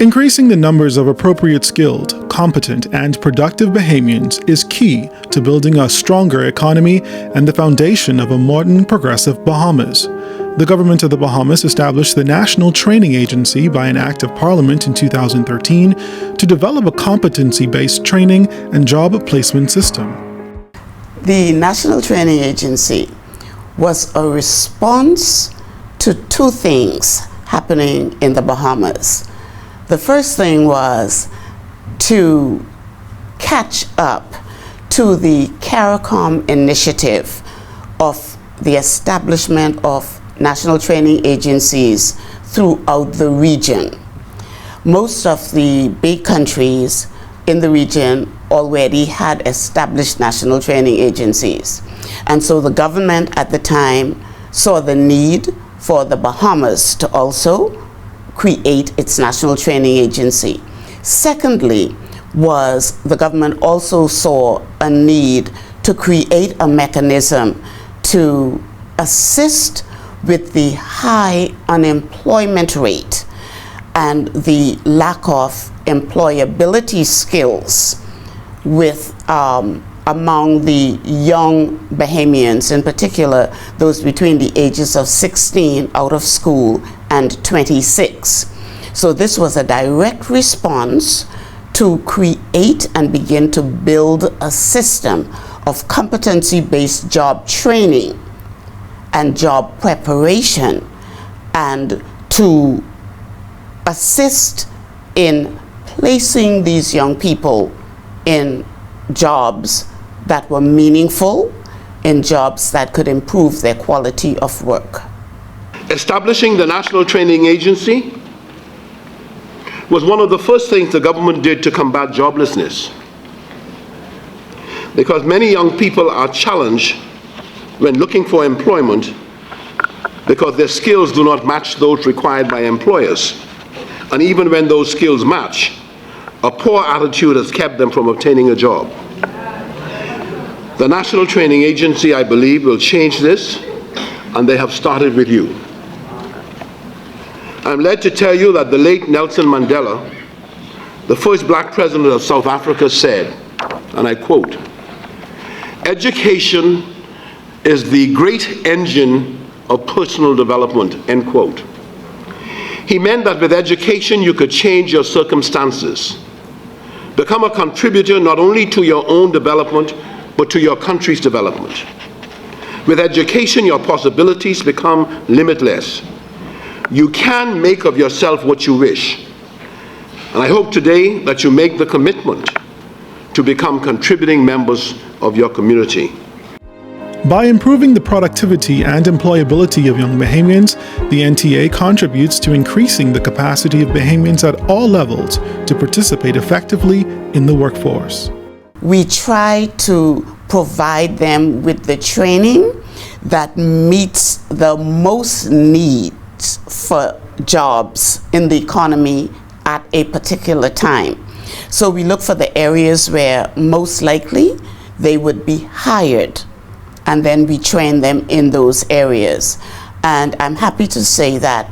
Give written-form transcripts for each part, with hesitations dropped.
Increasing the numbers of appropriate skilled, competent, and productive Bahamians is key to building a stronger economy and the foundation of a modern, progressive Bahamas. The government of the Bahamas established the National Training Agency by an Act of Parliament in 2013 to develop a competency-based training and job placement system. The National Training Agency was a response to two things happening in the Bahamas. The first thing was to catch up to the CARICOM initiative of the establishment of national training agencies throughout the region. Most of the big countries in the region already had established national training agencies. And so the government at the time saw the need for the Bahamas to also create its national training agency. Secondly, was the government also saw a need to create a mechanism to assist with the high unemployment rate and the lack of employability skills with among the young Bahamians, in particular those between the ages of 16 out of school and 26. So this was a direct response to create and begin to build a system of competency-based job training and job preparation, and to assist in placing these young people in jobs that were meaningful, in jobs that could improve their quality of work. Establishing the National Training Agency was one of the first things the government did to combat joblessness, because many young people are challenged when looking for employment because their skills do not match those required by employers. And even when those skills match, a poor attitude has kept them from obtaining a job. The National Training Agency, I believe, will change this, and they have started with you. I'm led to tell you that the late Nelson Mandela, the first black president of South Africa, said, and I quote, "Education is the great engine of personal development," end quote. He meant that with education you could change your circumstances, become a contributor not only to your own development, but to your country's development. With education, your possibilities become limitless. You can make of yourself what you wish. And I hope today that you make the commitment to become contributing members of your community. By improving the productivity and employability of young Bahamians, the NTA contributes to increasing the capacity of Bahamians at all levels to participate effectively in the workforce. We try to provide them with the training that meets the most needs for jobs in the economy at a particular time. So we look for the areas where most likely they would be hired, and then we train them in those areas. And I'm happy to say that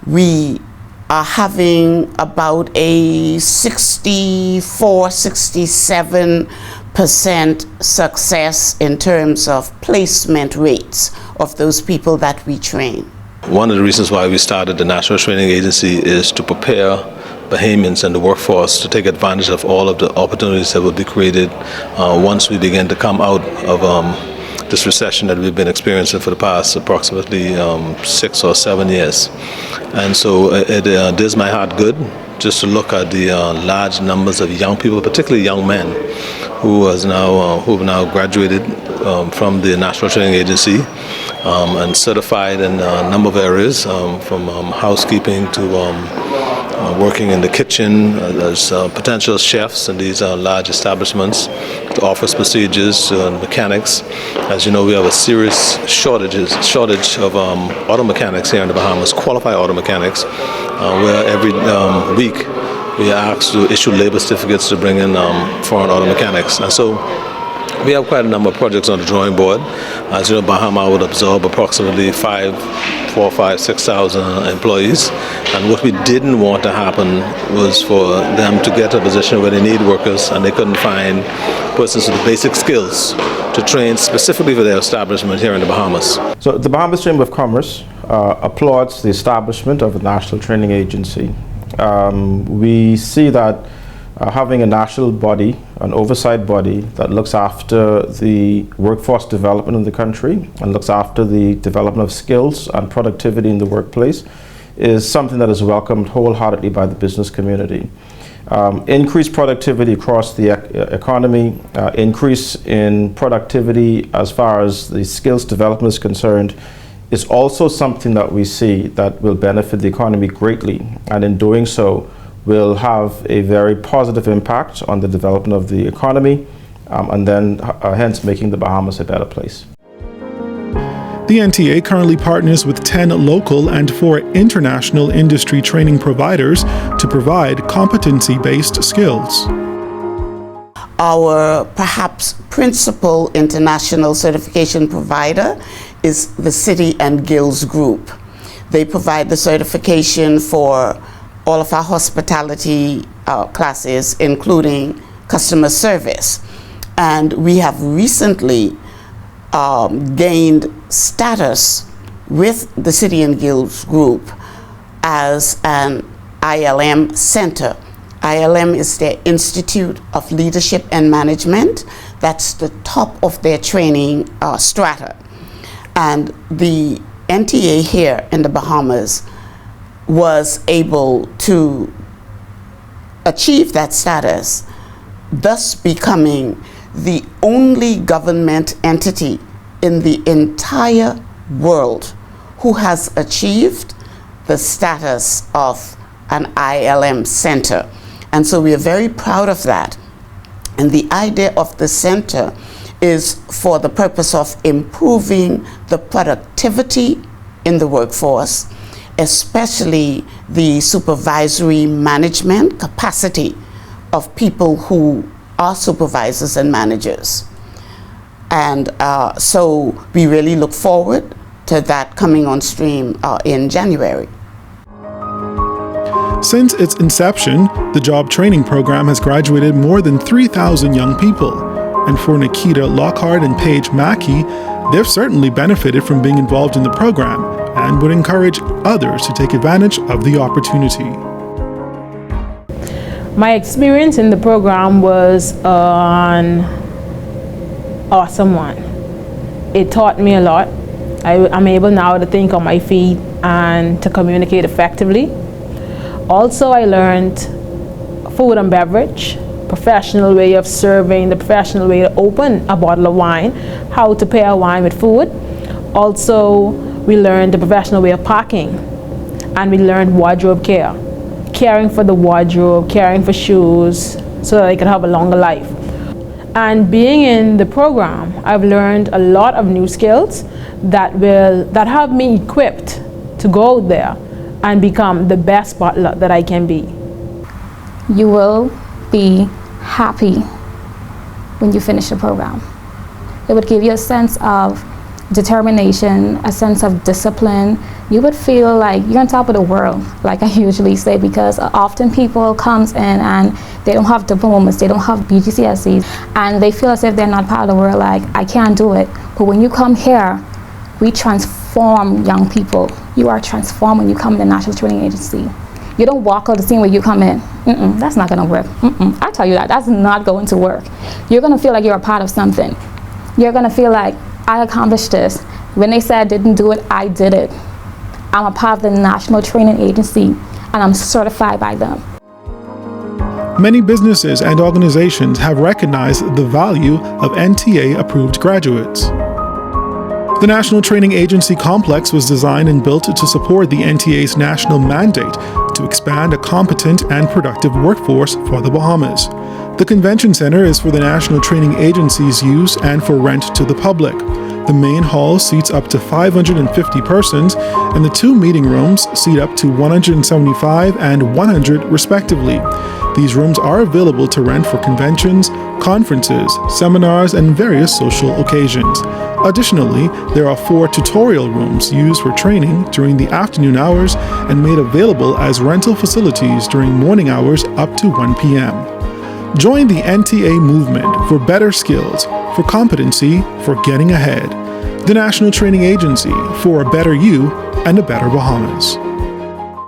we are having about a 67% success in terms of placement rates of those people that we train. One of the reasons why we started the National Training Agency is to prepare Bahamians and the workforce to take advantage of all of the opportunities that will be created once we begin to come out of this recession that we've been experiencing for the past approximately 6 or 7 years. And so it does my heart good just to look at the large numbers of young people, particularly young men, who have now graduated from the National Training Agency and certified in a number of areas, from housekeeping to working in the kitchen as potential chefs in these large establishments, to office procedures, mechanics. As you know, we have a serious shortage of auto mechanics here in the Bahamas, qualified auto mechanics, where every week we are asked to issue labor certificates to bring in foreign auto mechanics. And so We have quite a number of projects on the drawing board. As you know, Bahama would absorb approximately 6,000 employees. And what we didn't want to happen was for them to get to a position where they need workers and they couldn't find persons with the basic skills to train specifically for their establishment here in the Bahamas. So the Bahamas Chamber of Commerce applauds the establishment of a national training agency. We see that having a national body, an oversight body that looks after the workforce development in the country and looks after the development of skills and productivity in the workplace is something that is welcomed wholeheartedly by the business community. Increased productivity across the economy, increase in productivity as far as the skills development is concerned, is also something that we see that will benefit the economy greatly, and in doing so will have a very positive impact on the development of the economy, and then hence making the Bahamas a better place. The NTA currently partners with 10 local and 4 international industry training providers to provide competency-based skills. Our perhaps principal international certification provider is the City and Guilds Group. They provide the certification for all of our hospitality classes, including customer service. And we have recently gained status with the City and Guilds Group as an ILM center. ILM is their Institute of Leadership and Management. That's the top of their training strata. And the NTA here in the Bahamas was able to achieve that status, thus becoming the only government entity in the entire world who has achieved the status of an ILM center. And so we are very proud of that. And the idea of the center is for the purpose of improving the productivity in the workforce, especially the supervisory management capacity of people who are supervisors and managers. And so we really look forward to that coming on stream in January. Since its inception, the job training program has graduated more than 3,000 young people. And for Nikita Lockhart and Paige Mackey, they've certainly benefited from being involved in the program and would encourage others to take advantage of the opportunity. My experience in the program was an awesome one. It taught me a lot. I'm able now to think on my feet and to communicate effectively. Also, I learned food and beverage, professional way of serving, the professional way to open a bottle of wine, how to pair wine with food. Also, we learned the professional way of packing, and we learned wardrobe care, caring for the wardrobe, caring for shoes, so that they could have a longer life. And being in the program, I've learned a lot of new skills that have me equipped to go out there and become the best butler that I can be. You will be happy when you finish the program. It would give you a sense of determination, a sense of discipline. You would feel like you're on top of the world, like I usually say, because often people comes in and they don't have diplomas, they don't have BGCSEs, and they feel as if they're not part of the world, like I can't do it. But when you come here, we transform young people. You are transformed when you come in the National Training Agency. You don't walk out the scene where you come in. That's not gonna work. I tell you that's not going to work. You're gonna feel like you're a part of something. You're gonna feel like, I accomplished this. When they said I didn't do it, I did it. I'm a part of the National Training Agency, and I'm certified by them. Many businesses and organizations have recognized the value of NTA-approved graduates. The National Training Agency complex was designed and built to support the NTA's national mandate to expand a competent and productive workforce for the Bahamas. The convention center is for the National Training Agency's use and for rent to the public. The main hall seats up to 550 persons, and the 2 meeting rooms seat up to 175 and 100 respectively. These rooms are available to rent for conventions, conferences, seminars, and various social occasions. Additionally, there are 4 tutorial rooms used for training during the afternoon hours and made available as rental facilities during morning hours up to 1 p.m. Join the NTA movement for better skills, for competency, for getting ahead. The National Training Agency for a better you and a better Bahamas.